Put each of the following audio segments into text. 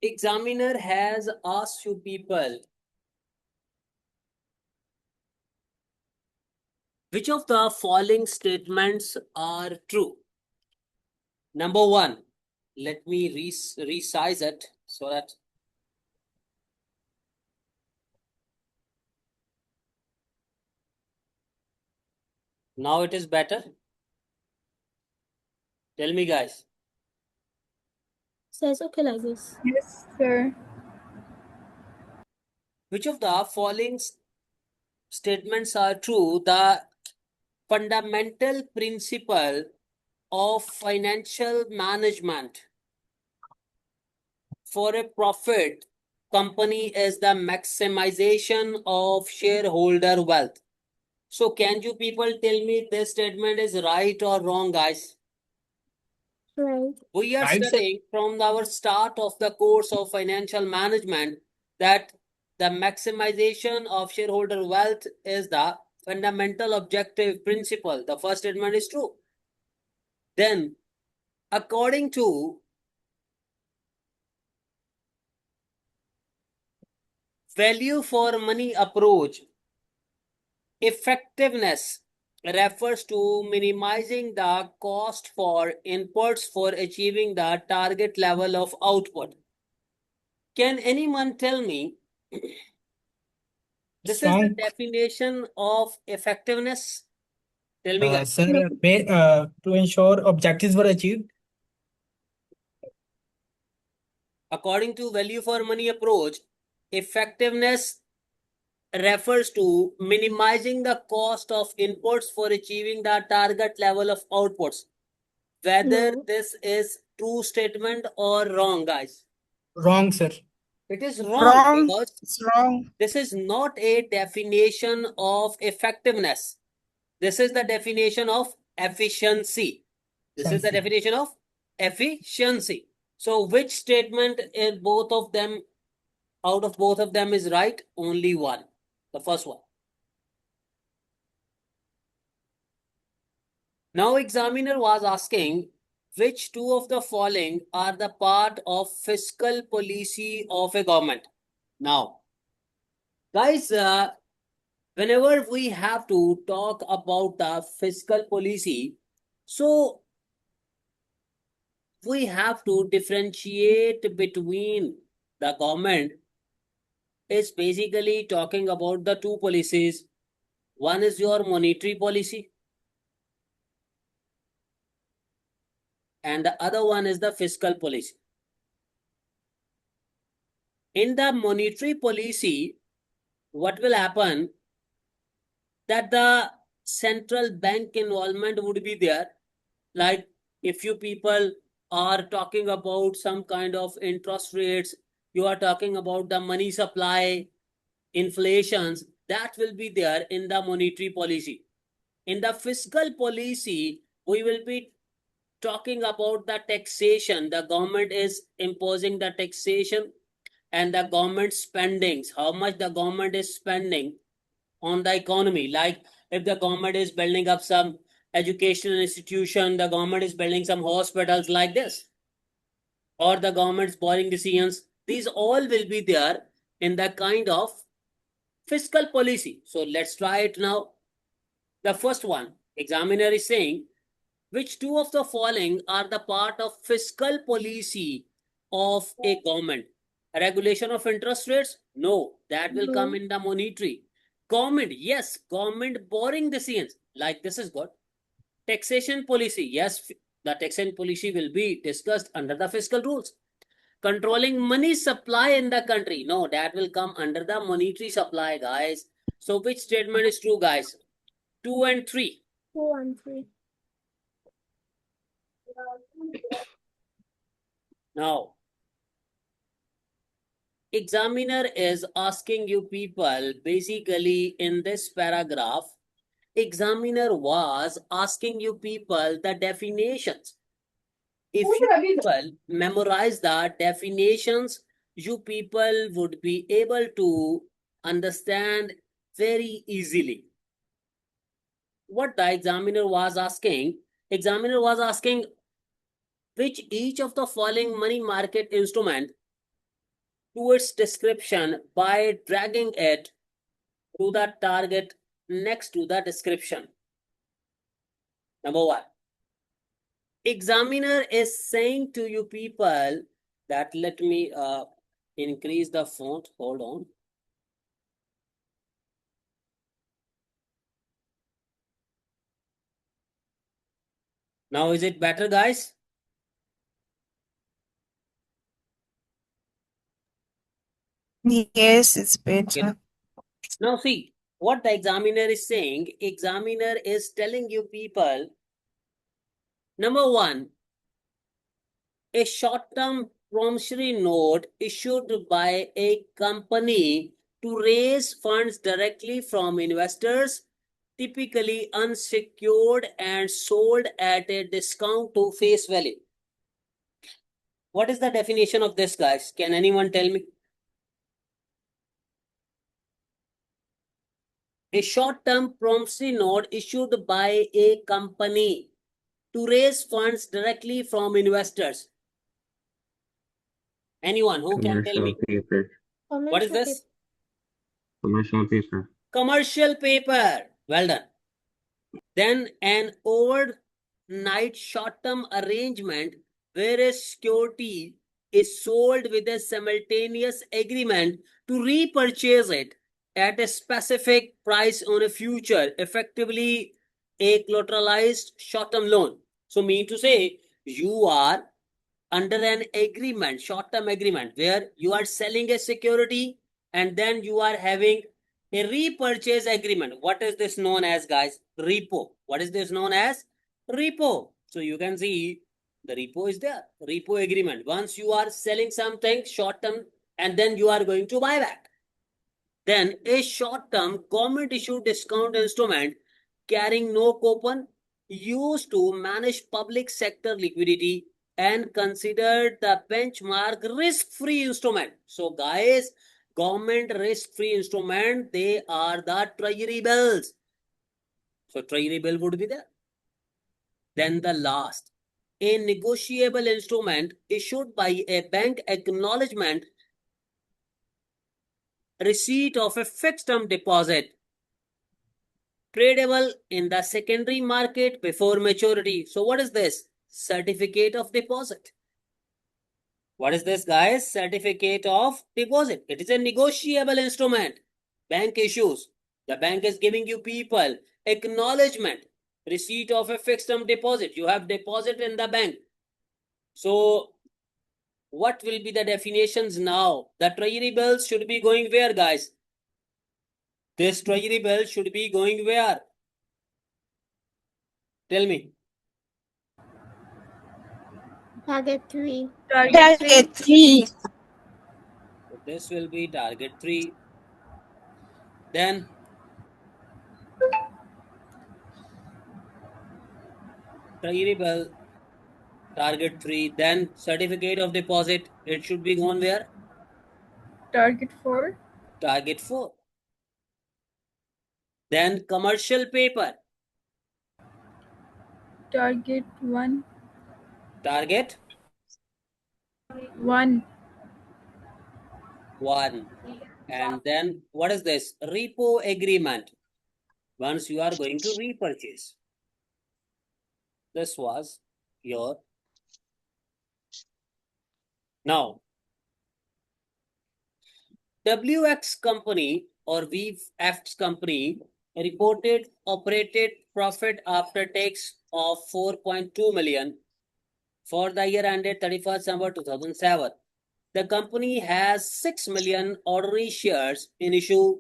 Examiner has asked you people, which of the following statements are true? Number one, let me resize it so that now it is better. Tell me, guys. Says okay like this. Yes, sir. Which of the following statements are true? The fundamental principle of financial management for a profit company is the maximization of shareholder wealth. So can you people tell me this statement is right or wrong, guys? Right. We are Right, sir. studying from our start of the course of financial management that the maximization of shareholder wealth is the fundamental objective principle. The first statement is true. Then, according to value for money approach, effectiveness refers to minimizing the cost for inputs for achieving the target level of output. Can anyone tell me this is the Strong. definition of effectiveness? Tell me, guys. Sir, to ensure objectives were achieved. According to value for money approach, effectiveness refers to minimizing the cost of inputs for achieving the target level of outputs. Whether No. this is true statement or wrong, guys. Wrong, sir. It is wrong Wrong. because It's wrong. this is not a definition of effectiveness. This is the definition of efficiency. This is the definition of efficiency. So which statement in both of them, out of both of them is right? Only one. The first one. Now examiner was asking which two of the following are the part of fiscal policy of a government. Now, guys, whenever we have to talk about the fiscal policy, so we have to differentiate between the government is basically talking about the two policies. One is your monetary policy and the other one is the fiscal policy. In the monetary policy, what will happen that the central bank involvement would be there. Like if you people are talking about some kind of interest rates, you are talking about the money supply, inflations, that will be there in the monetary policy. In the fiscal policy, we will be talking about the taxation. The government is imposing the taxation and the government spendings, how much the government is spending on the economy. Like if the government is building up some educational institution, the government is building some hospitals like this, or the government's borrowing decisions, these all will be there in the kind of fiscal policy. So let's try it now. The first one, examiner is saying, which two of the following are the part of fiscal policy of a government? Regulation of interest rates? No, that will come in the monetary. Government, yes, government borrowing decisions, like this is good. Taxation policy, yes, the taxation policy will be discussed under the fiscal rules. Controlling money supply in the country, no, that will come under the monetary supply, guys. So which statement is true, guys? 2 and 3. 2 and 3. Now, examiner is asking you people, basically in this paragraph, examiner was asking you people the definitions. If you people memorize the definitions, you people would be able to understand very easily. What the examiner was asking which each of the following money market instrument to its description by dragging it to the target next to the description. Number one. Examiner is saying to you people that, let me increase the font, hold on. Now is it better, guys? Yes, it's better. Okay. Now see, what the examiner is saying, examiner is telling you people, number one, a short-term promissory note issued by a company to raise funds directly from investors, typically unsecured and sold at a discount to face value. What is the definition of this, guys? Can anyone tell me? A short-term promissory note issued by a company to raise funds directly from investors. Anyone who can tell me? Commercial paper. What is this? Commercial paper. Commercial paper. Well done. Then an overnight short-term arrangement where a security is sold with a simultaneous agreement to repurchase it at a specific price on a future, effectively a collateralized short-term loan. So mean to say, you are under an agreement, short-term agreement, where you are selling a security and then you are having a repurchase agreement. What is this known as, guys? Repo. What is this known as? Repo. So you can see the repo is there. Repo agreement. Once you are selling something short-term and then you are going to buy back. Then a short-term government issued discount instrument carrying no coupon used to manage public sector liquidity and considered the benchmark risk-free instrument. So guys, government risk-free instrument, they are the treasury bills. So treasury bill would be there. Then the last, a negotiable instrument issued by a bank acknowledgement receipt of a fixed term deposit tradable in the secondary market before maturity. So what is this? Certificate of deposit. What is this, guys? Certificate of deposit. It is a negotiable instrument. Bank issues. The bank is giving you people acknowledgement, receipt of a fixed term deposit. You have deposit in the bank. So what will be the definitions now? The treasury bills should be going where, guys? This treasury bill should be going where? Tell me. Target 3. Target 3. So this will be target 3. Then treasury bill, target 3. Then certificate of deposit. It should be gone where? Target 4. Target 4. Then commercial paper. Target 1. Target 1. 1. And then what is this? Repo agreement. Once you are going to repurchase. This was your. Now, WX company or VFX company reported operated profit after tax of 4.2 million for the year ended 31st December 2007. The company has 6 million ordinary shares in issue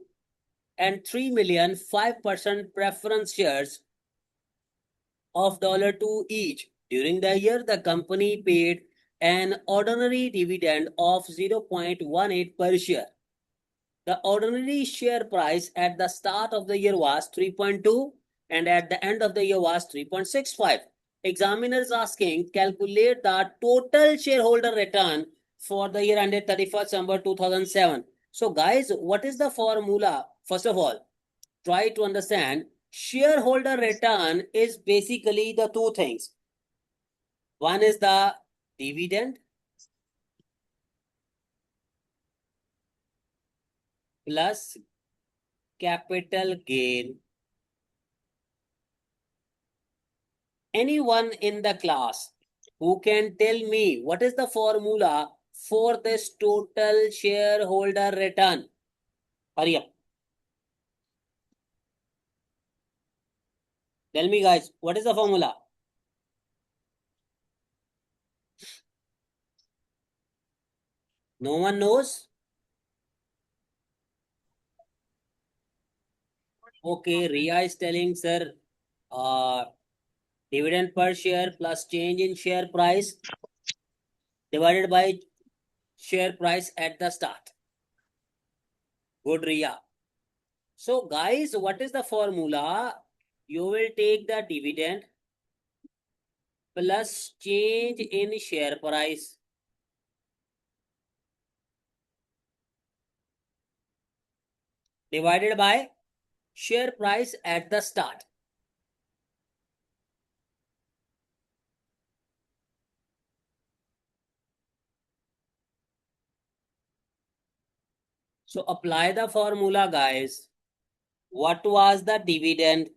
and 3 million 5% preference shares of $2 each. During the year, the company paid an ordinary dividend of 0.18 per share. The ordinary share price at the start of the year was 3.2 and at the end of the year was 3.65. Examiner is asking, calculate the total shareholder return for the year ended 31st December 2007. So guys, what is the formula? First of all, try to understand shareholder return is basically the two things. One is the dividend plus capital gain. Anyone in the class who can tell me what is the formula for this total shareholder return? Hurry up. Tell me, guys, what is the formula? No one knows? Okay, Ria is telling, sir, dividend per share plus change in share price divided by share price at the start. Good, Ria. So, guys, what is the formula? You will take the dividend plus change in share price divided by share price at the start. So apply the formula, guys. What was the dividend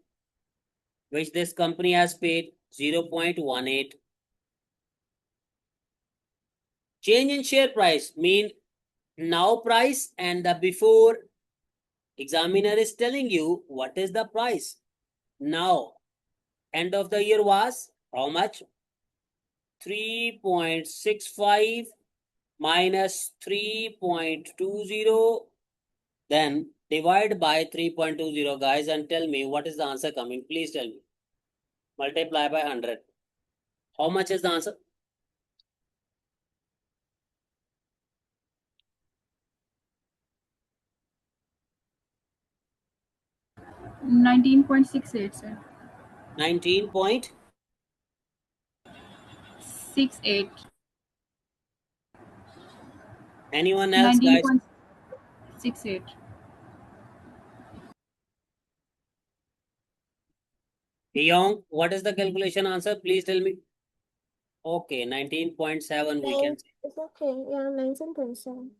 which this company has paid? 0.18. Change in share price mean now price and the before. Examiner is telling you what is the price. Now, end of the year was how much? 3.65 minus 3.20, then divide by 3.20, guys, and tell me what is the answer coming. Please tell me. Multiply by 100. How much is the answer? 19.68, sir. 19.68. 68. Anyone else, guys? 19.68. Young, what is the calculation answer? Please tell me. Okay, 19.7 we can say. It's okay. Yeah, 19.7.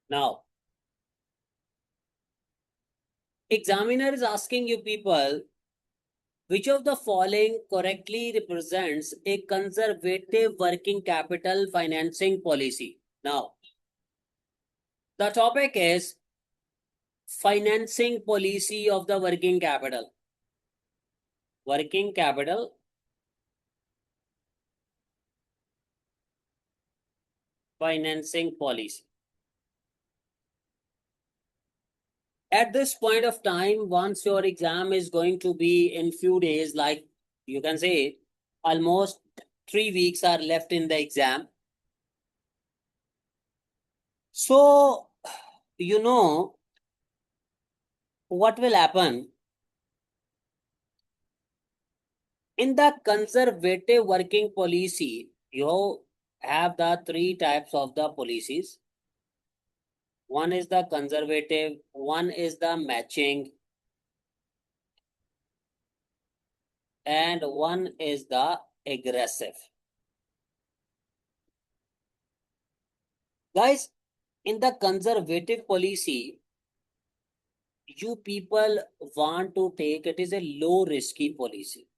Now, examiner is asking you people, which of the following correctly represents a conservative working capital financing policy? Now, the topic is financing policy of the working capital. Working capital financing policy. At this point of time, once your exam is going to be in few days, like you can say almost 3 weeks are left in the exam. So, you know, what will happen? In the conservative working policy, you have the 3 types of the policies. One is the conservative, one is the matching, and one is the aggressive. Guys, in the conservative policy, you people want to take, it is a low risky policy.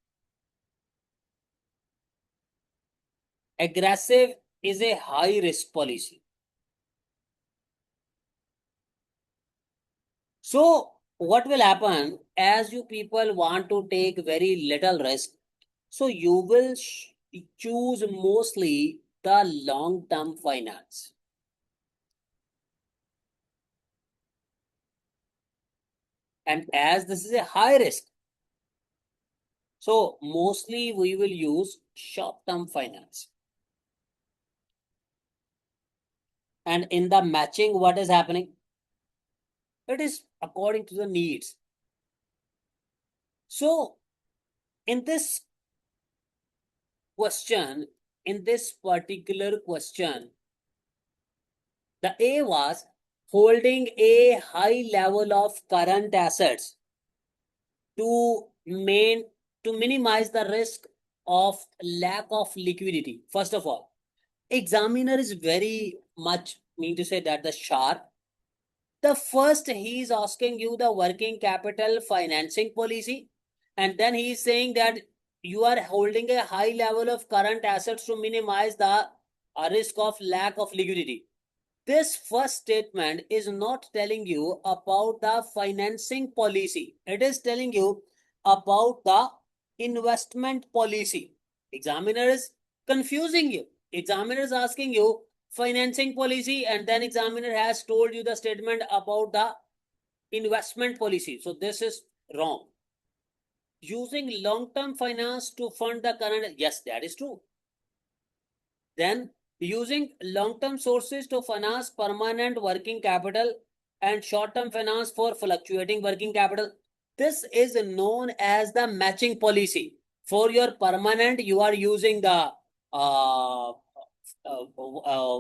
Aggressive is a high risk policy. So what will happen as you people want to take very little risk? So you will choose mostly the long-term finance. And as this is a high risk, so mostly we will use short-term finance. And in the matching, what is happening? It is according to the needs. So in this question, in this particular question, the A was holding a high level of current assets to minimize the risk of lack of liquidity. First of all, examiner is very much mean to say that the sharp. The first he is asking you the working capital financing policy, and then he is saying that you are holding a high level of current assets to minimize the risk of lack of liquidity. This first statement is not telling you about the financing policy. It is telling you about the investment policy. Examiner is confusing you. Examiner is asking you financing policy, and then examiner has told you the statement about the investment policy. So this is wrong. Using long-term finance to fund the current, yes, that is true. Then using long-term sources to finance permanent working capital and short-term finance for fluctuating working capital. This is known as the matching policy. For your permanent, you are using the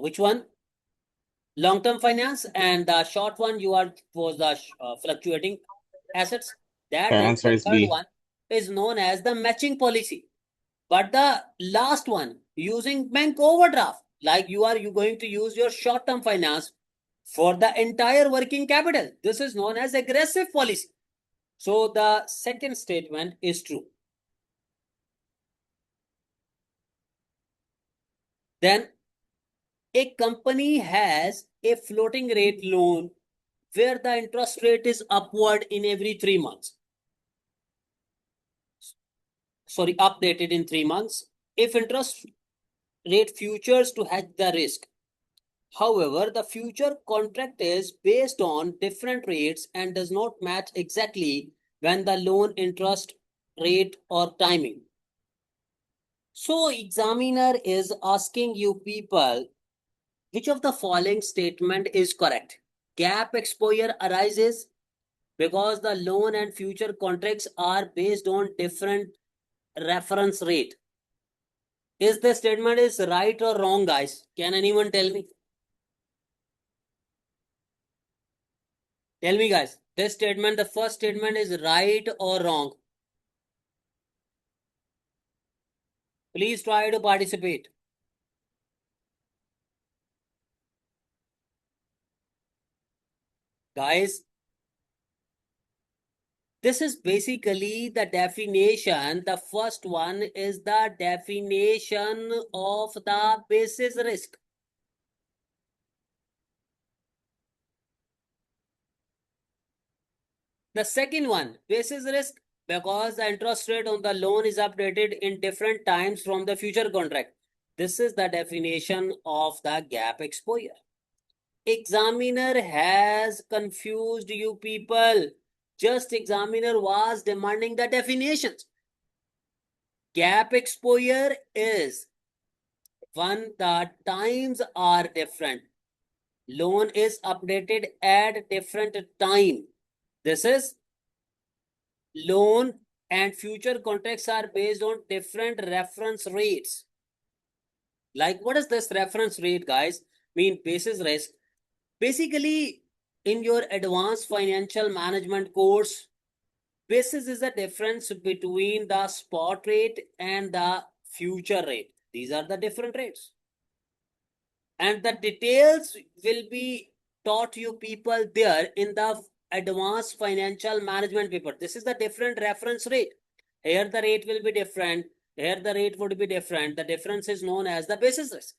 which one? Long-term finance, and the short one you are for the fluctuating assets. That The is answer the is third B. one is known as the matching policy. But the last one, using bank overdraft, like you going to use your short-term finance for the entire working capital. This is known as aggressive policy. So the second statement is true. Then a company has a floating rate loan where the interest rate is upward in every 3 months. Sorry, updated in 3 months. If interest rate futures to hedge the risk. However, the future contract is based on different rates and does not match exactly when the loan interest rate or timing. So examiner is asking you people, which of the following statement is correct? Gap exposure arises because the loan and future contracts are based on different reference rate. Is the statement is right or wrong, guys? Can anyone tell me? Tell me, guys, this statement, the first statement is right or wrong? Please try to participate. Guys, this is basically the definition. The first one is the definition of the basis risk. The second one, basis risk, because the interest rate on the loan is updated in different times from the future contract. This is the definition of the gap exposure. Examiner has confused you people. Just examiner was demanding the definitions. Gap exposure is when the times are different. Loan is updated at different time. This is loan and future contracts are based on different reference rates. Like what is this reference rate, guys? Mean basis risk. Basically, in your advanced financial management course, basis is the difference between the spot rate and the future rate. These are the different rates. And the details will be taught you people there in the advanced financial management paper. This is the different reference rate. Here the rate will be different. Here the rate would be different. The difference is known as the basis risk.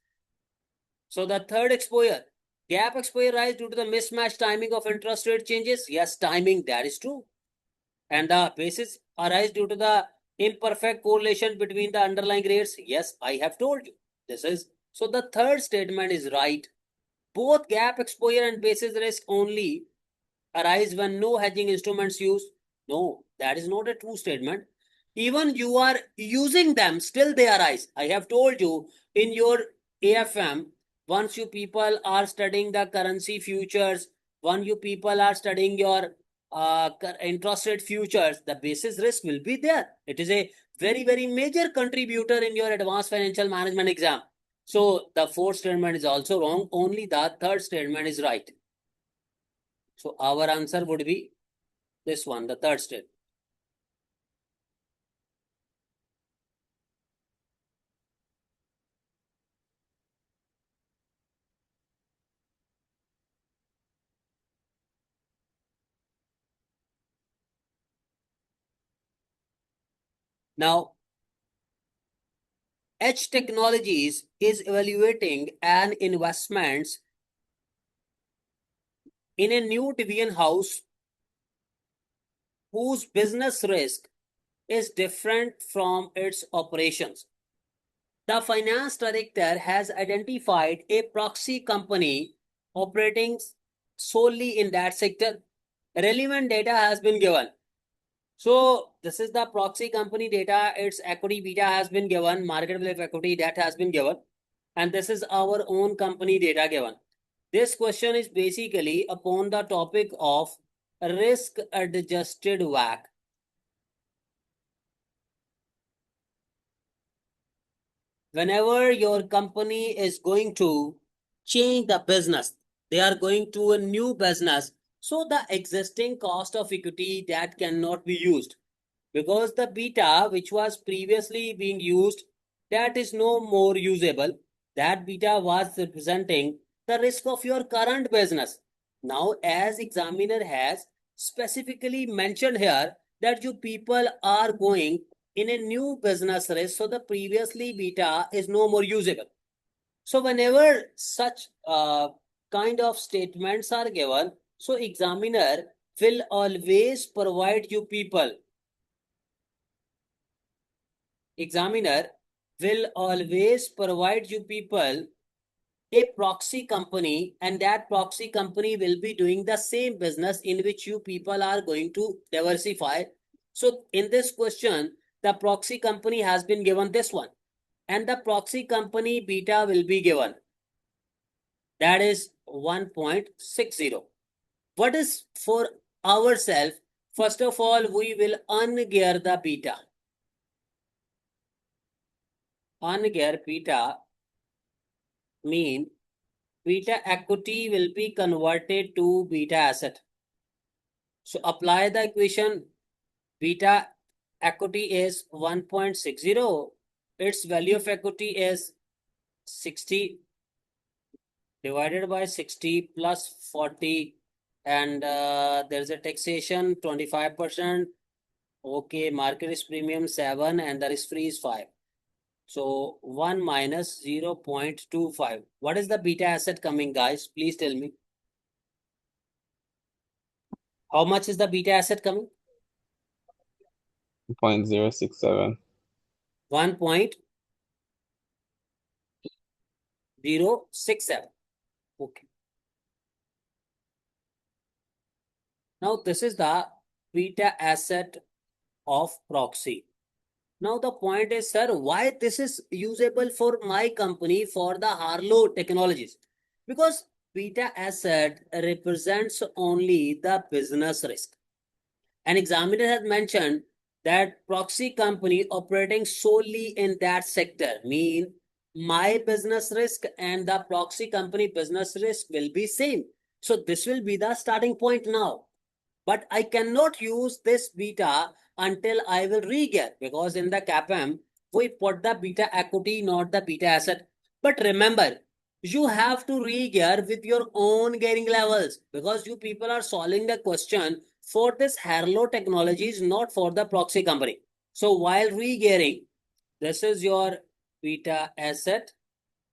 So the third exposure, gap exposure rise due to the mismatched timing of interest rate changes. Yes, timing, that is true. And the basis arise due to the imperfect correlation between the underlying rates. Yes, I have told you. This is, so the third statement is right. Both gap exposure and basis risk only arise when no hedging instruments used. No, that is not a true statement. Even you are using them, still they arise. I have told you in your AFM, once you people are studying the currency futures, when you people are studying your interest rate futures, the basis risk will be there. It is a very, very major contributor in your advanced financial management exam. So the fourth statement is also wrong. Only the third statement is right. So our answer would be this one, the third statement. Now, H Technologies is evaluating an investments in a new division house whose business risk is different from its operations. The finance director has identified a proxy company operating solely in that sector. Relevant data has been given. So this is the proxy company data. Its equity beta has been given. Market value of equity that has been given. And this is our own company data given. This question is basically upon the topic of risk adjusted WACC. Whenever your company is going to change the business, they are going to a new business. So the existing cost of equity that cannot be used, because the beta which was previously being used, that is no more usable. That beta was representing the risk of your current business. Now, as examiner has specifically mentioned here that you people are going in a new business risk, so the previously beta is no more usable. So whenever such kind of statements are given, so examiner will always provide you people. Examiner will always provide you people a proxy company, and that proxy company will be doing the same business in which you people are going to diversify. So in this question, the proxy company has been given this one, and the proxy company beta will be given. That is 1.60. What is for ourselves? First of all, we will ungear the beta. Ungear beta mean beta equity will be converted to beta asset. So apply the equation. Beta equity is 1.60. Its value of equity is 60 divided by 60 plus 40, and there's a taxation 25%. Okay, market is premium 7 and the risk free is 5. So 1 minus 0.25. What is the beta asset coming, guys? Please tell me. How much is the beta asset coming? 0.067. 1.067. Okay. Now this is the beta asset of proxy. Now the point is, sir, why this is usable for my company for the Harlow Technologies? Because beta asset represents only the business risk. An examiner has mentioned that proxy company operating solely in that sector mean my business risk and the proxy company business risk will be same. So this will be the starting point now. But I cannot use this beta until I will re-gear, because in the CAPM, we put the beta equity, not the beta asset. But remember, you have to re-gear with your own gearing levels, because you people are solving the question for this Harlow Technologies, not for the proxy company. So while re-gearing, this is your beta asset,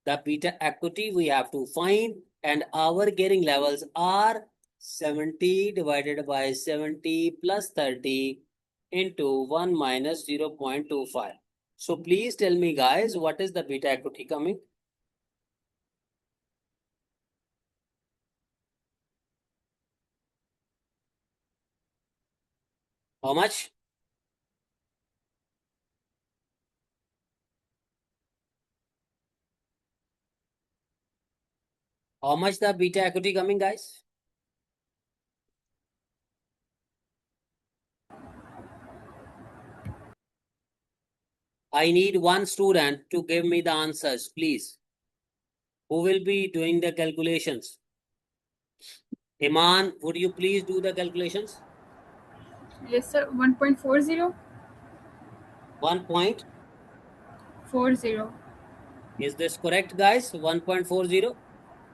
the beta equity we have to find, and our gearing levels are 70 divided by 70 plus 30 into 1 minus 0.25. So please tell me, guys, what is the beta equity coming? How much? How much the beta equity coming, guys? I need one student to give me the answers, please. Who will be doing the calculations? Iman, would you please do the calculations? Yes, sir. 1.40. 1 point. 40. Is this correct, guys? 1.40?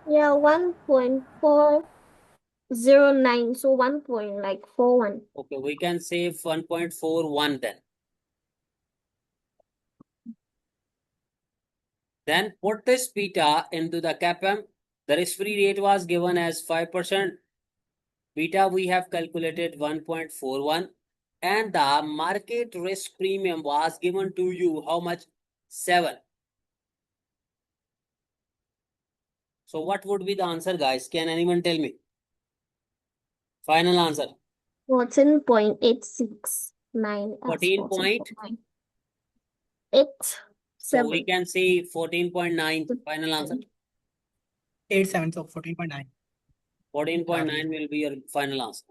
Yeah, 1.409. So 1.41. Okay, we can say 1.41 then. Then put this beta into the CAPM. The risk-free rate was given as 5%. Beta we have calculated 1.41 and the market risk premium was given to you how much? 7. So what would be the answer, guys? Can anyone tell me? Final answer. 14.869. 14 point. 87. So we can say 14.9. Final answer. 87, so 14.9. 14.9 will be your final answer.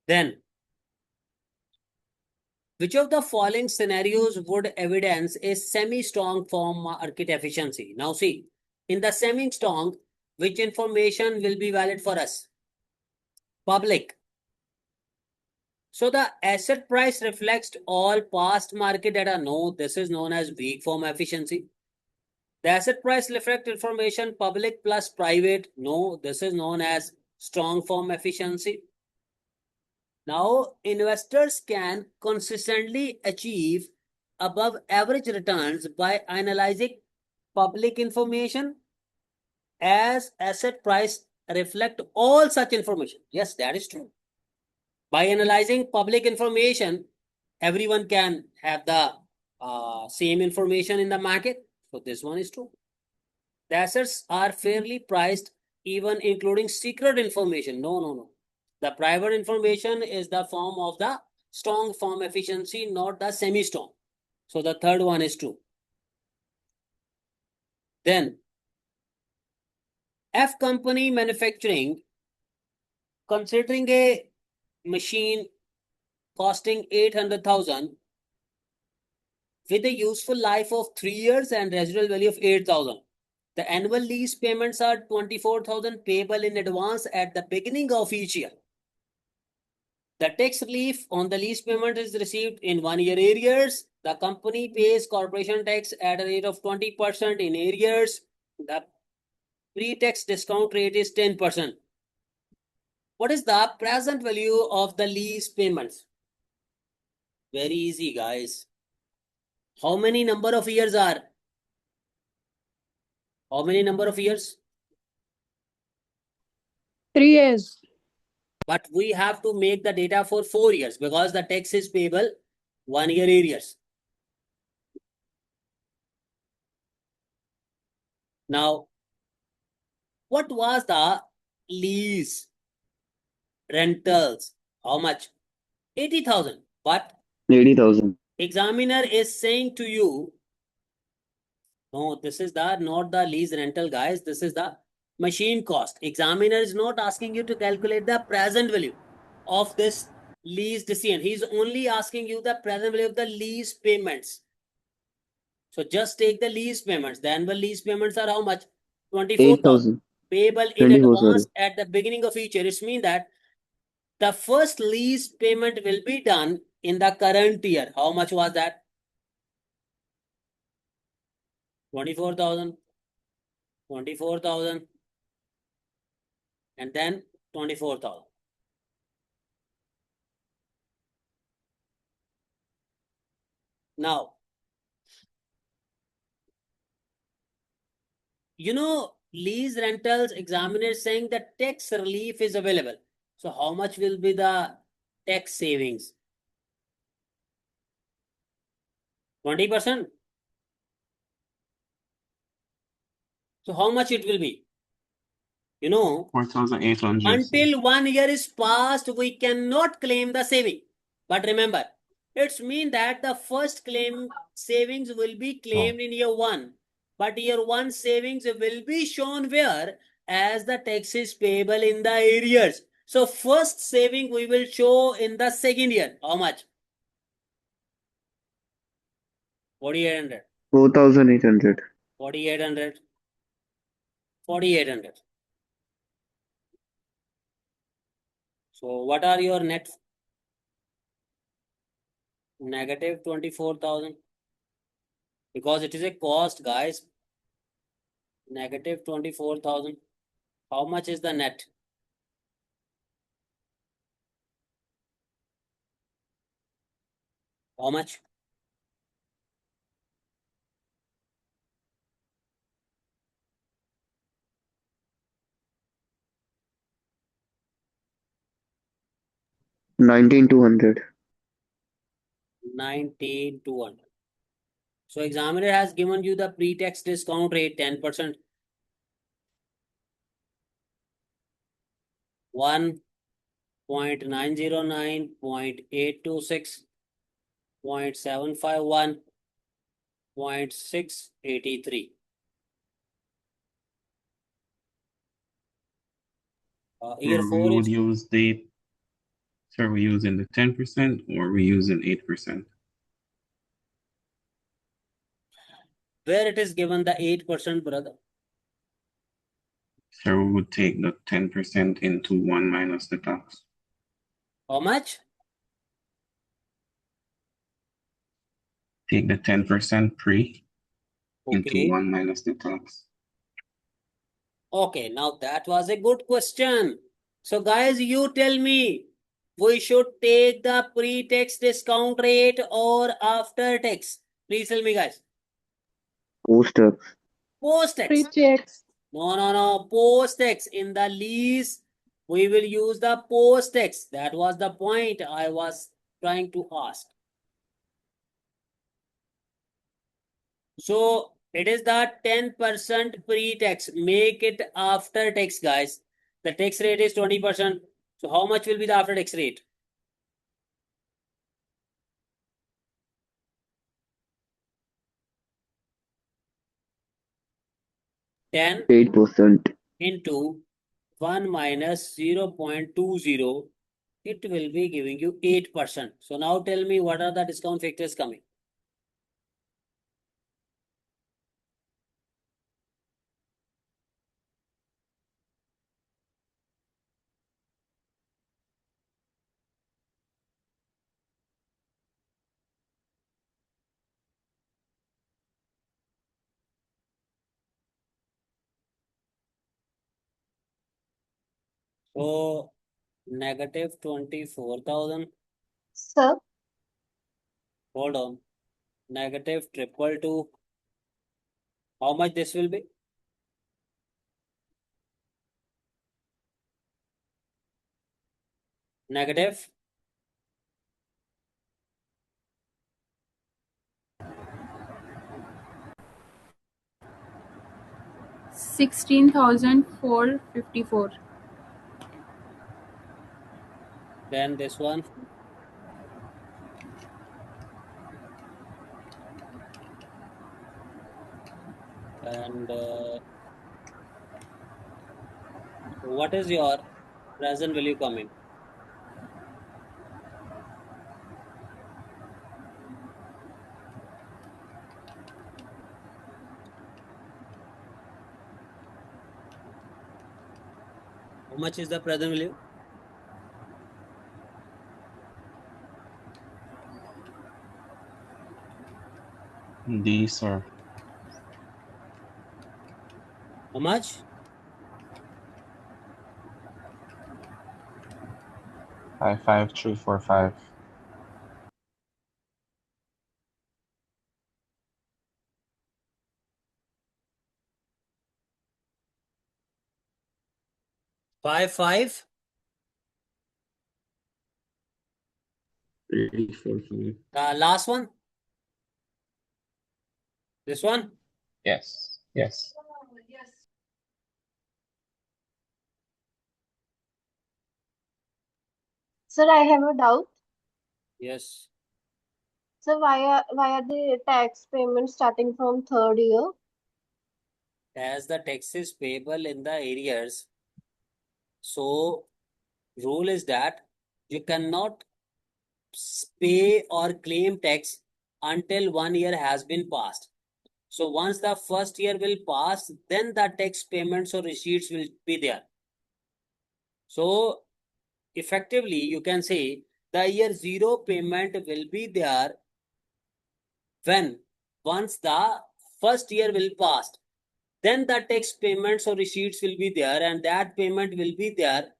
Then, which of the following scenarios would evidence a semi-strong firm market efficiency? Now see, in the semi-strong, which information will be valid for us? Public. So the asset price reflects all past market data. No, this is known as weak firm efficiency. The asset price reflect information public plus private. No, this is known as strong firm efficiency. Now, investors can consistently achieve above average returns by analyzing public information as asset price reflect all such information. Yes, that is true. By analyzing public information, everyone can have the same information in the market. So this one is true. The assets are fairly priced, even including secret information. No. The private information is the form of the strong firm efficiency, not the semi-strong. So the third one is true. Then, F company manufacturing, considering a machine costing 800,000 with a useful life of 3 years and residual value of 8,000. The annual lease payments are 24,000 payable in advance at the beginning of each year. The tax relief on the lease payment is received in 1 year arrears. The company pays corporation tax at a rate of 20% in arrears. The pre-tax discount rate is 10%. What is the present value of the lease payments? Very easy, guys. How many number of years are? How many number of years? 3 years. But we have to make the data for 4 years because the tax is payable 1 year arrears. Now, what was the lease rentals? How much? 80,000. But 80,000. examiner is saying to you, no, this is not the lease rental, guys. This is the machine cost. Examiner is not asking you to calculate the present value of this lease decision. He's only asking you the present value of the lease payments. So just take the lease payments. The annual lease payments are how much? 24,000. 8,000. Payable in 24, sorry. advance at the beginning of each year. It means that the first lease payment will be done in the current year. How much was that? 24,000. 24,000. And then 24,000. Now, lease rentals, examiner is saying that tax relief is available. So how much will be the tax savings? 20%? So how much it will be? You know, 4,800. sir. until 1 year is passed, we cannot claim the saving. But remember, it's mean that the first claim savings will be claimed in year 1. But year 1 savings will be shown where? As the tax is payable in the arrears. So first saving we will show in the second year. How much? 4,800. 4,800. 4,800. 4,800. So what are your net? Negative 24,000. Because it is a cost, guys. Negative 24,000. How much is the net? How much? $19,200. 19,200. So examiner has given you the pre-tax discount rate 10%. 1.909, 0.826, 0.751, 0.683. Year Or 4 we would is use the, sir, we using the 10% or we using 8%? where it is given the 8%, brother. Sir, we would take the 10% into 1 minus the tax. How much? Take the 10% pre into Okay. 1 minus the tax. Okay, now that was a good question. So guys, you tell me, we should take the pre-tax discount rate or after tax? Please tell me, guys. Post-tax. Post-tax. Pre-tax. No. Post-tax. In the lease, we will use the post-tax. That was the point I was trying to ask. So it is the 10% pre-tax. Make it after tax, guys. The tax rate is 20%. So how much will be the after tax rate? Ten 8%. into 1 minus 0.20. It will be giving you 8%. So now tell me what are the discount factors coming? So negative 24,000. Sir, Hold on. Negative 222. How much this will be? Negative 16,454. then this one. And what is your present value coming? How much is the present value? D, sir. How much? 55345. Five. 345. Last one. This one. Yes. Sir, I have a doubt. Yes. Sir, why are the tax payments starting from third year? As the tax is payable in the arrears, so rule is that you cannot pay or claim tax until 1 year has been passed. So once the first year will pass, then the tax payments or receipts will be there. So effectively, you can say the year zero payment will be there when once the first year will pass. Then the tax payments or receipts will be there, and that payment will be there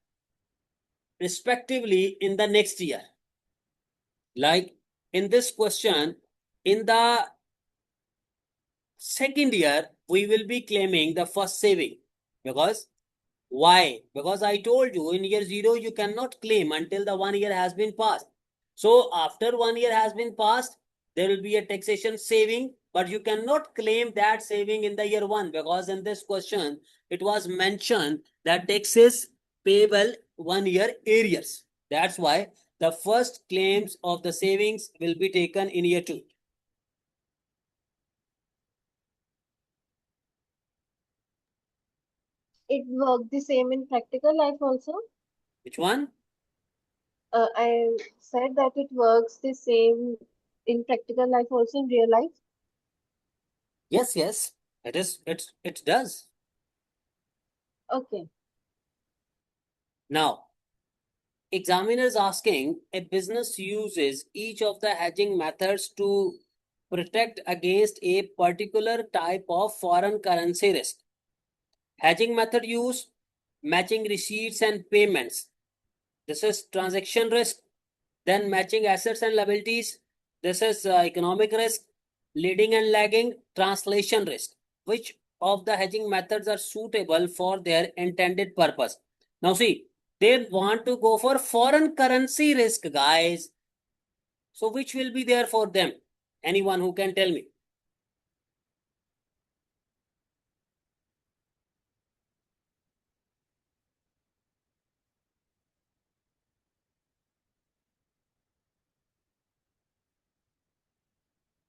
respectively in the next year. Like in this question, in the second year, we will be claiming the first saving. Because why? Because I told you in year zero, you cannot claim until the 1 year has been passed. So after 1 year has been passed, there will be a taxation saving, but you cannot claim that saving in the year one, because in this question, it was mentioned that taxes payable 1 year arrears. That's why the first claims of the savings will be taken in year two. It works the same in practical life also. Which one? I said that it works the same in practical life also in real life. Yes, yes, it does. Okay. Now, examiners asking a business uses each of the hedging methods to protect against a particular type of foreign currency risk. Hedging method use matching receipts and payments. This is transaction risk. Then matching assets and liabilities. This is economic risk. Leading and lagging, translation risk. Which of the hedging methods are suitable for their intended purpose? Now see, they want to go for foreign currency risk, guys. So which will be there for them? Anyone who can tell me?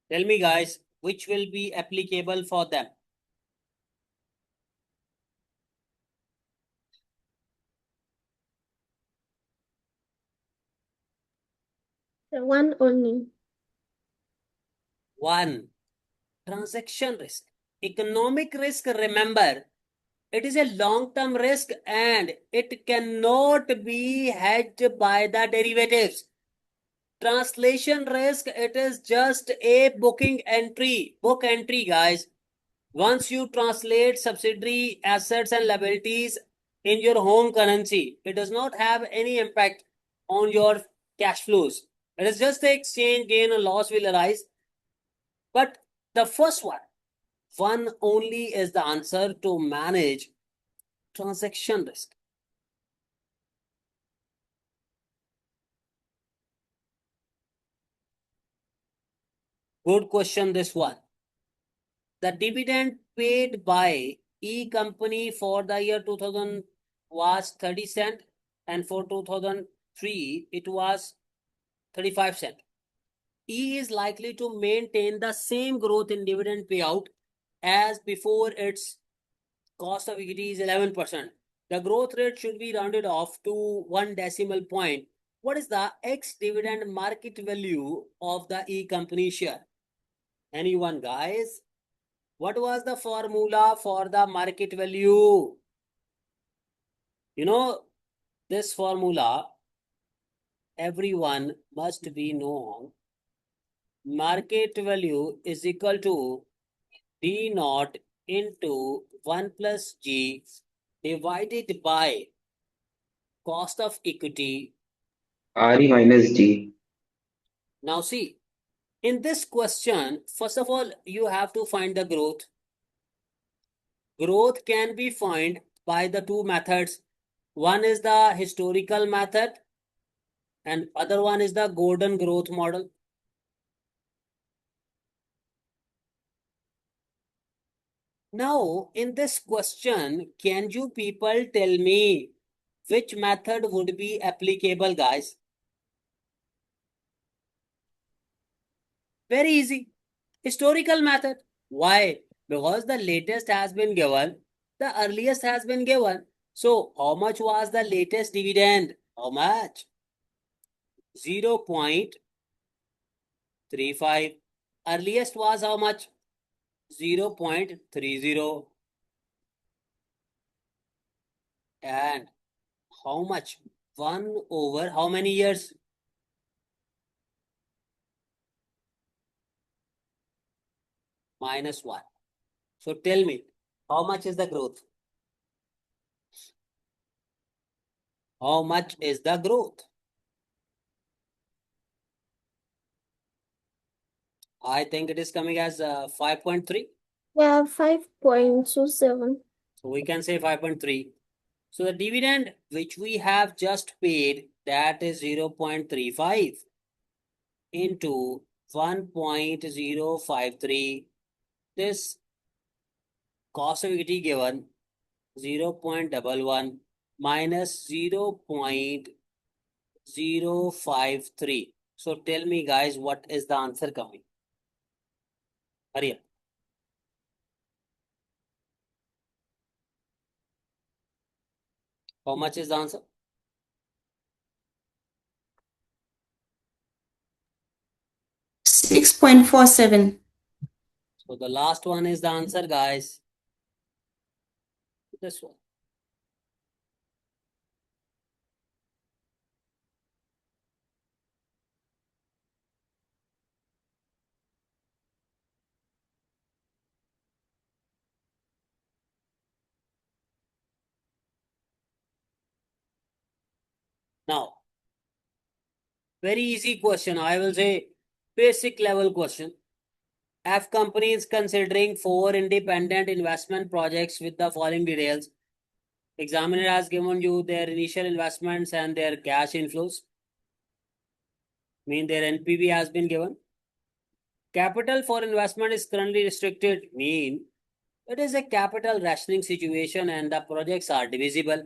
Tell me, guys, which will be applicable for them? The one only. One, transaction risk. Economic risk, remember, it is a long-term risk and it cannot be hedged by the derivatives. Translation risk, it is just a book entry, guys. Once you translate subsidiary assets and liabilities in your home currency, it does not have any impact on your cash flows. It is just the exchange gain or loss will arise. But the first one only is the answer to manage transaction risk. Good question, this one. The dividend paid by E company for the year 2000 was 30 cent, and for 2003 it was 35 cent. E is likely to maintain the same growth in dividend payout as before. Its cost of equity is 11%. The growth rate should be rounded off to 1 decimal point. What is the ex-dividend market value of the E company share? Anyone, guys? What was the formula for the market value? You know, this formula, everyone must be known. Market value is equal to D naught into 1 plus G divided by cost of equity. RE minus G. Now see, in this question, first of all, you have to find the growth. Growth can be found by the two methods. One is the historical method and other one is the Gordon growth model. Now, in this question, can you people tell me which method would be applicable, guys? Very easy. Historical method. Why? Because the latest has been given, the earliest has been given. So, how much was the latest dividend? How much? 0.35. Earliest was how much? 0.30. And how much? 1 over how many years? -1. So tell me, how much is the growth? How much is the growth? I think it is coming as 5.3. Yeah, 5.27. So we can say 5.3. So the dividend which we have just paid, that is 0.35 into 1.053. This cost of equity given 0.11 minus 0.053. So tell me guys, what is the answer coming? Hurry up. How much is the answer? $6.47. So the last one is the answer, guys. This one. Now, very easy question. I will say basic level question. F company is considering 4 independent investment projects with the following details. Examiner has given you their initial investments and their cash inflows. Mean their NPV has been given. Capital for investment is currently restricted. Mean it is a capital rationing situation and the projects are divisible.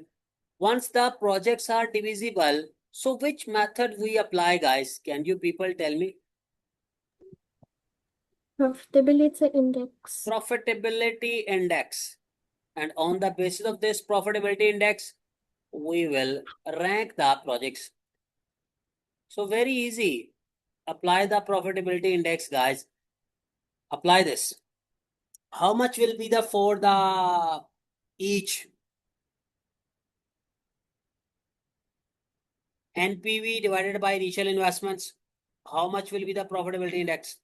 Once the projects are divisible, so which method we apply, guys? Can you people tell me? Profitability index. Profitability index. And on the basis of this profitability index, we will rank the projects. So very easy. Apply the profitability index, guys. Apply this. How much will be the for the each NPV divided by initial investments? How much will be the profitability index?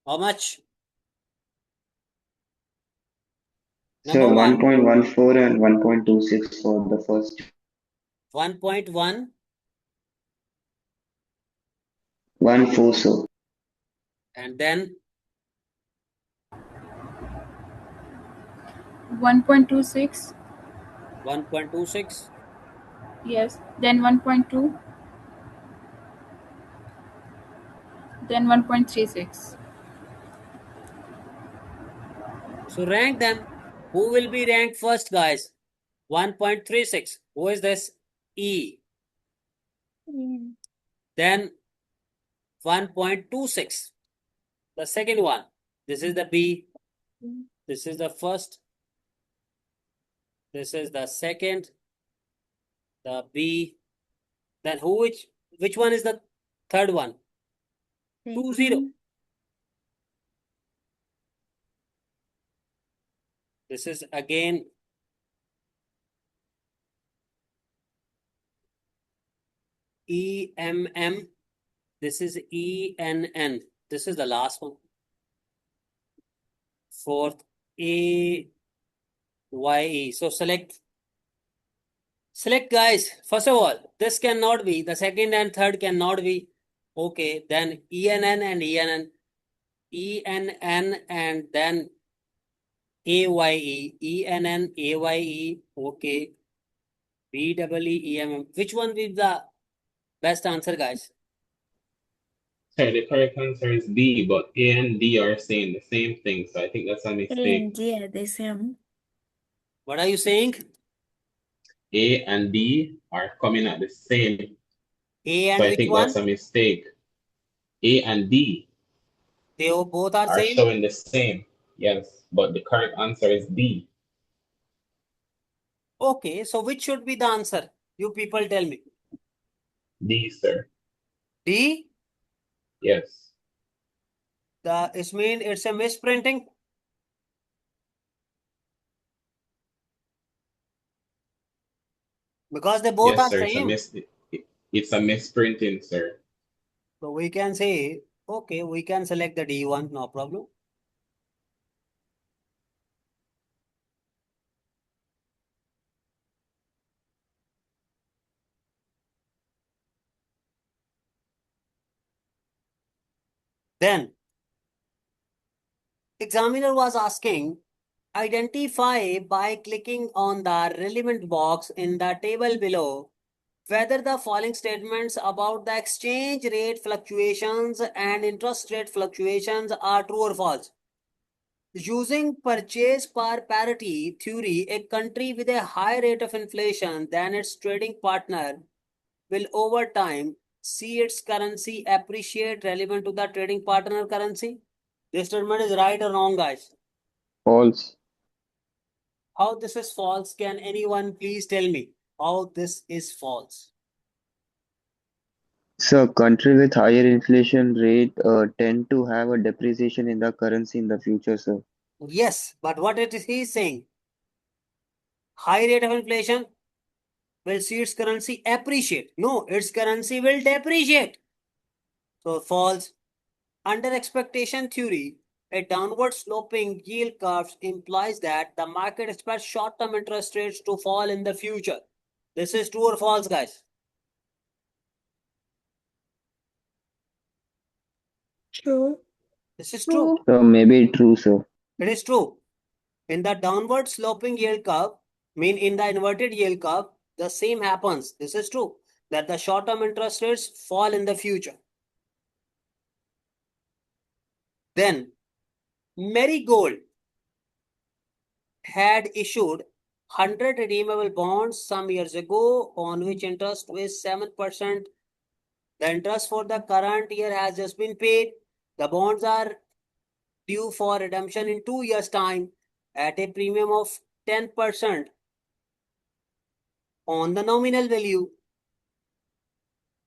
How much? So Number one. 1.14 and 1.26 for the first. 1.1. 1.40. And then 1.26. 1.26. Yes. Then 1.2. Then 1.36. So rank them. Who will be ranked first, guys? 1.36. Who is this? E. Then 1.26. The second one. This is the B. This is the first. This is the second. The B. Then which one is the third one? 20. This is again EMM. This is ENN. This is the last one. Fourth, AYE. So select, guys. First of all, this cannot be. The second and third cannot be. Okay, then ENN and ENN. ENN and then AYE. ENN, AYE. Okay. BEEEMM. Which one will be the best answer, guys? Sorry, the correct answer is B, but A and D are saying the same thing, so I think that's a mistake. Yeah, the same. What are you saying? A and D are coming at the same A So and I which think one? that's a mistake. A and D They both are are same. showing the same. Yes, but the correct answer is D. Okay, so which should be the answer? You people tell me. D, sir. D? Yes. It means it's a misprinting. Because they both Yes, are sir. same. It's a misprinting, sir. So we can say, okay, we can select the D one, no problem. Then, examiner was asking, identify by clicking on the relevant box in the table below whether the following statements about the exchange rate fluctuations and interest rate fluctuations are true or false. Using purchase par parity theory, a country with a high rate of inflation than its trading partner will over time see its currency appreciate relevant to the trading partner currency. This statement is right or wrong, guys? False. How this is false? Can anyone please tell me how this is false? So country with higher inflation rate tend to have a depreciation in the currency in the future, sir. Yes, but what it is he saying? High rate of inflation will see its currency appreciate. No, its currency will depreciate. So false. Under expectation theory, a downward sloping yield curve implies that the market expects short-term interest rates to fall in the future. This is true or false, guys? True. This is true. So maybe true, sir. It is true. In the downward sloping yield curve, mean in the inverted yield curve, the same happens. This is true, that the short-term interest rates fall in the future. Then, Marigold had issued 100 redeemable bonds some years ago on which interest was 7%. The interest for the current year has just been paid. The bonds are due for redemption in 2 years' time at a premium of 10% on the nominal value.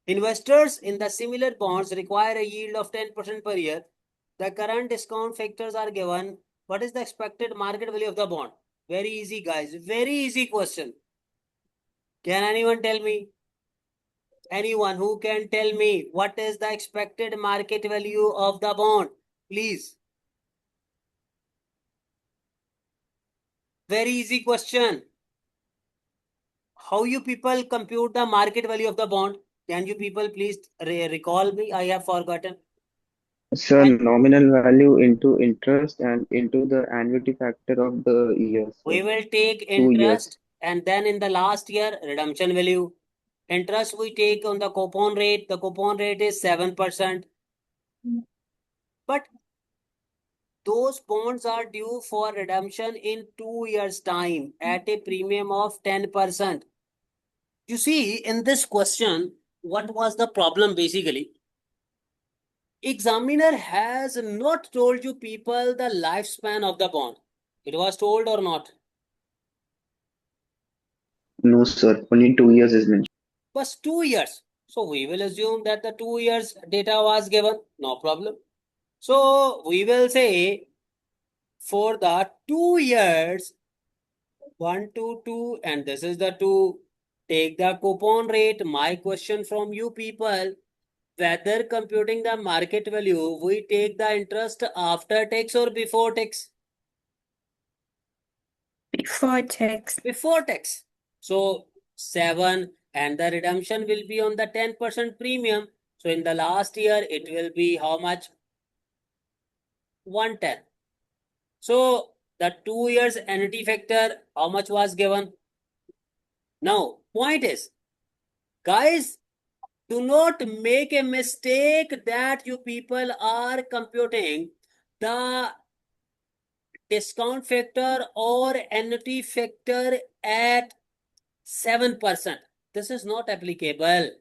Investors in the similar bonds require a yield of 10% per year. The current discount factors are given. What is the expected market value of the bond? Very easy, guys. Very easy question. Can anyone tell me? Anyone who can tell me what is the expected market value of the bond? Please. Very easy question. How you people compute the market value of the bond? Can you people please recall me? I have forgotten. Sir, nominal value into interest and into the annuity factor of the year, We sir. will take 2 years. interest and then in the last year redemption value. Interest we take on the coupon rate. The coupon rate is 7%. But those bonds are due for redemption in 2 years' time at a premium of 10%. You see, in this question, what was the problem basically? Examiner has not told you people the lifespan of the bond. It was told or not? No, sir. Only 2 years is mentioned. Was 2 years. So we will assume that the 2 years data was given. No problem. So we will say for the 2 years, 1 to 2, and this is the 2. Take the coupon rate. My question from you people, whether computing the market value, we take the interest after tax or before tax? Before tax. Before tax. So 7 and the redemption will be on the 10% premium. So in the last year, it will be how much? 110. So the 2 years annuity factor, how much was given? Now, point is, guys, do not make a mistake that you people are computing the discount factor or annuity factor at 7%. This is not applicable.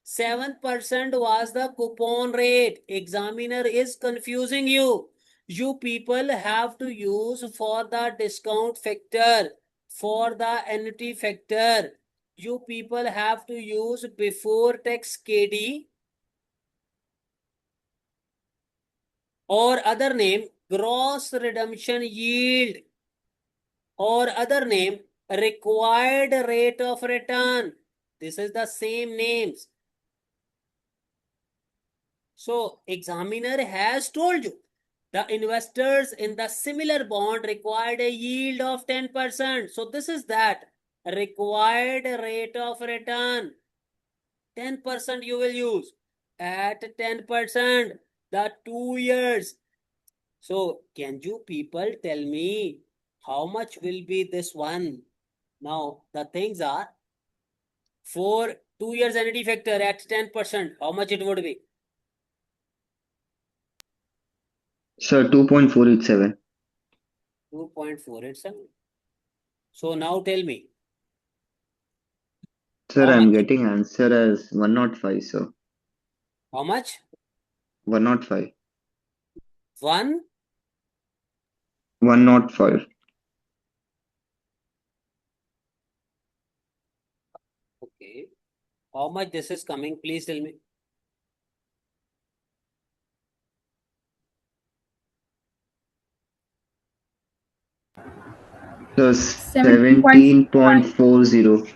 7% was the coupon rate. Examiner is confusing you. You people have to use for the discount factor, for the annuity factor. You people have to use before tax KD or other name gross redemption yield or other name required rate of return. This is the same names. So examiner has told you the investors in the similar bond required a yield of 10%. So this is that required rate of return. 10% you will use. At 10%, the 2 years. So can you people tell me how much will be this one? Now the things are for 2 years annuity factor at 10%, how much it would be? Sir, 2.487. 2.487. So now tell me, Sir, how I'm much? getting answer as 105, sir. How much? 105. 1? 105. Okay. How much this is coming? Please tell me. So 17.40. 17.40.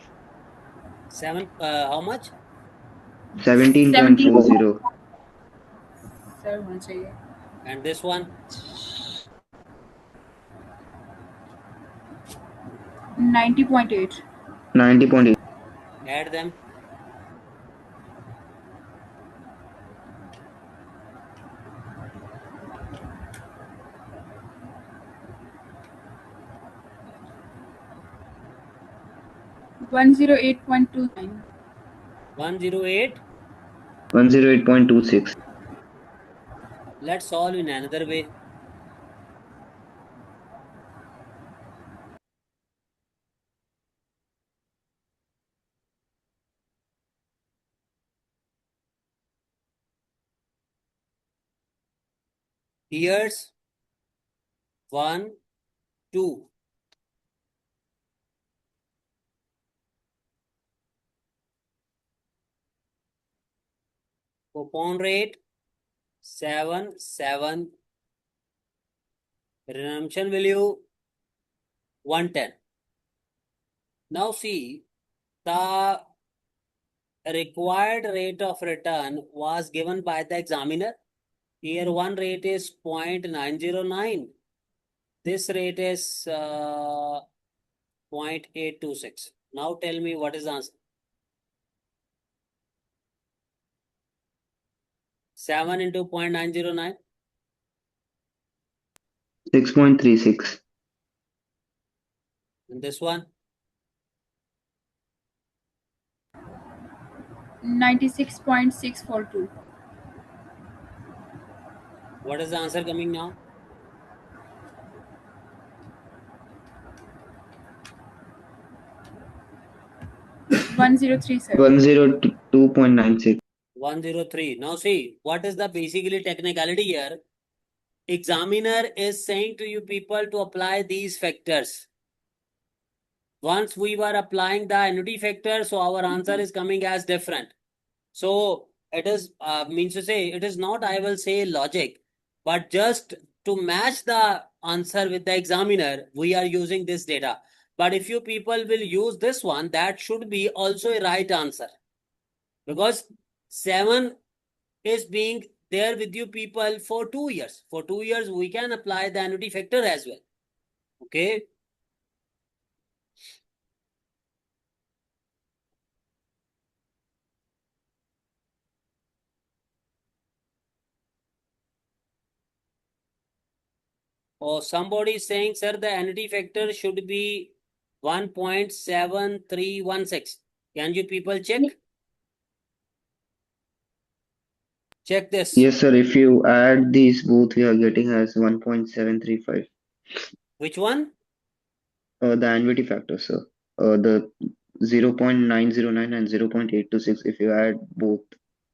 7, how much? 17.40. Sir होना चाहिए And this one? 90.8. 90.8. Add them. One zero 108.29. 108. 108.26. Let's solve in another way. Here's 1, 2. Coupon rate 7. Redemption value 110. Now see, the required rate of return was given by the examiner. Here one rate is 0.909. This rate is 0.826. Now tell me what is the answer. 7 into 0.909. 6.36. And this one? 96.642. What is the answer coming now? One zero 37. 102.96. 103. Now see, what is the basically technicality here? Examiner is saying to you people to apply these factors. Once we were applying the annuity factor, so our answer is coming as different. So it is means to say it is not, I will say, logic, but just to match the answer with the examiner, we are using this data. But if you people will use this one, that should be also a right answer, because 7 is being there with you people for 2 years. For 2 years, we can apply the annuity factor as well. Okay. Or somebody is saying, sir, the annuity factor should be 1.7316. Can you people check? Check this. Yes, sir. If you add these both, we are getting as 1.735. Which one? The annuity factor, sir. The 0.909 and 0.826 if you add both.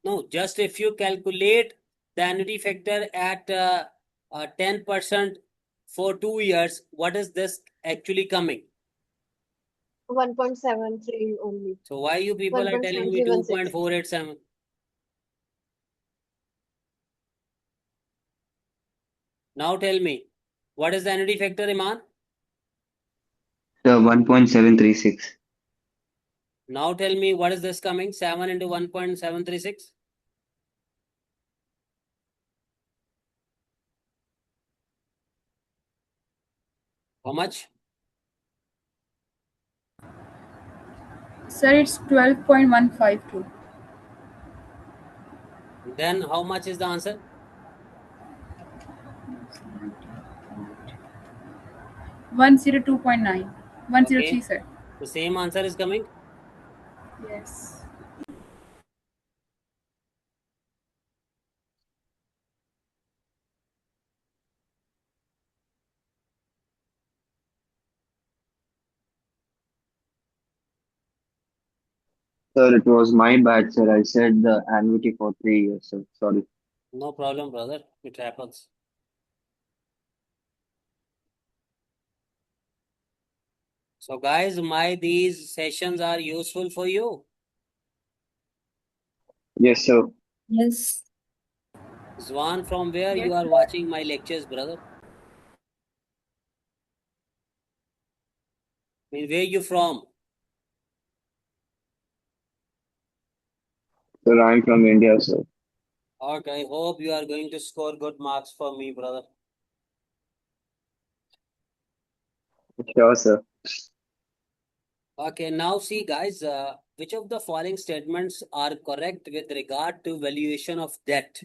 No, just if you calculate the annuity factor at 10% for 2 years, what is this actually coming? 1.73 only. So why you people are telling me 1.7316. 2.487? Now tell me, what is the annuity factor, Iman? The 1.736. Now tell me, what is this coming? 7 into 1.736? How much? Sir, it's 12.152. Then how much is the answer? 102.9. 103, Okay. sir. The same answer is coming. Yes. Sir, it was my bad, sir. I said the annuity for 3 years, sir. Sorry. No problem, brother. It happens. So guys, these sessions are useful for you. Yes, sir. Yes. Zwan, from where Yes, you are sir. watching my lectures, brother? I mean, where you from? Sir, I'm from India, sir. Okay, hope you are going to score good marks for me, brother. Sure, sir. Okay, now see guys, which of the following statements are correct with regard to valuation of debt?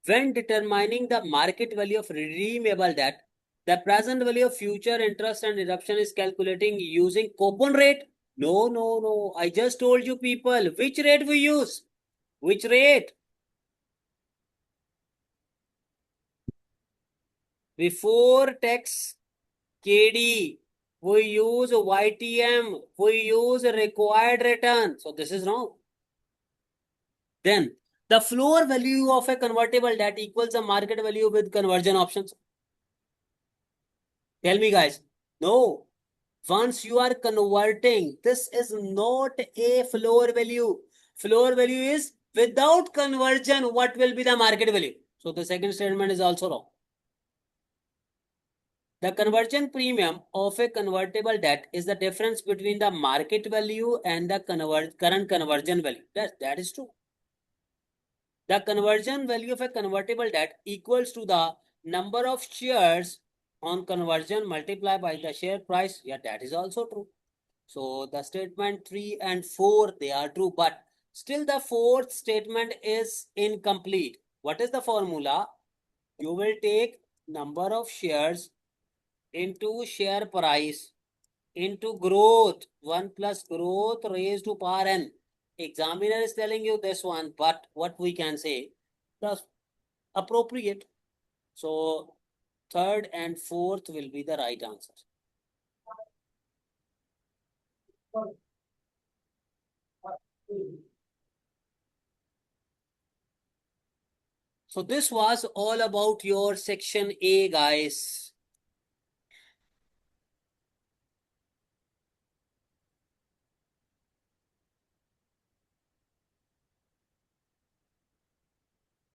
When determining the market value of redeemable debt, the present value of future interest and deduction is calculating using coupon rate? No, no, no. I just told you people, which rate we use? Which rate? Before tax KD, we use YTM, we use required return. So this is wrong. Then the floor value of a convertible debt equals the market value with conversion options. Tell me guys. No. Once you are converting, this is not a floor value. Floor value is without conversion, what will be the market value? So the second statement is also wrong. The conversion premium of a convertible debt is the difference between the market value and the current conversion value. That is true. The conversion value of a convertible debt equals to the number of shares on conversion multiplied by the share price. Yeah, that is also true. So the statement 3 and 4, they are true, but still the fourth statement is incomplete. What is the formula? You will take number of shares into share price into growth, 1 plus growth raised to power n. Examiner is telling you this one, but what we can say, the appropriate. So third and fourth will be the right answer. So this was all about your section A, guys.